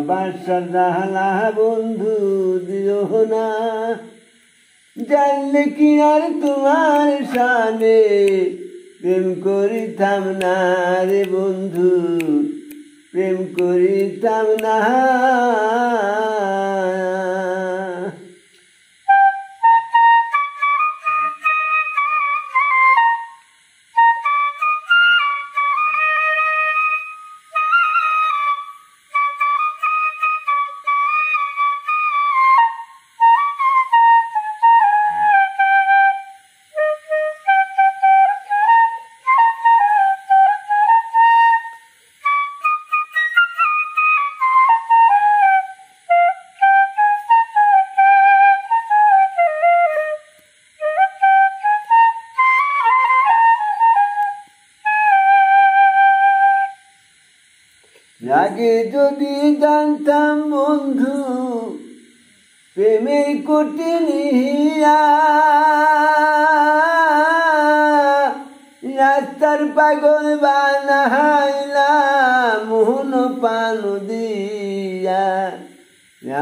ভালোবাসার জালা বন্ধু দিও না, জানলে কি আর তোমার সামনে প্রেম করিতাম না রে বন্ধু, প্রেম করিতাম না। আগে যদি জানতাম বন্ধু প্রেমের কঠিনিয়া, রাস্তার পাগল বানাইলাম মোহন পান দিয়া,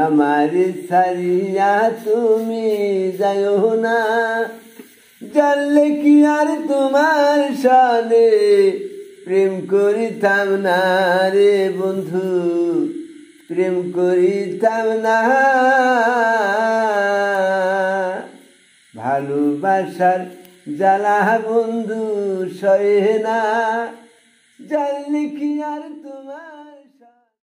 আমার সারিয়া তুমি যাইও না, জানলে কি আর তোমার সাথে প্রেম করিতাম না রে বন্ধু, প্রেম করিতাম না। ভালোবাসার জ্বালা বন্ধু সহে না, জানলে কি আর তোমার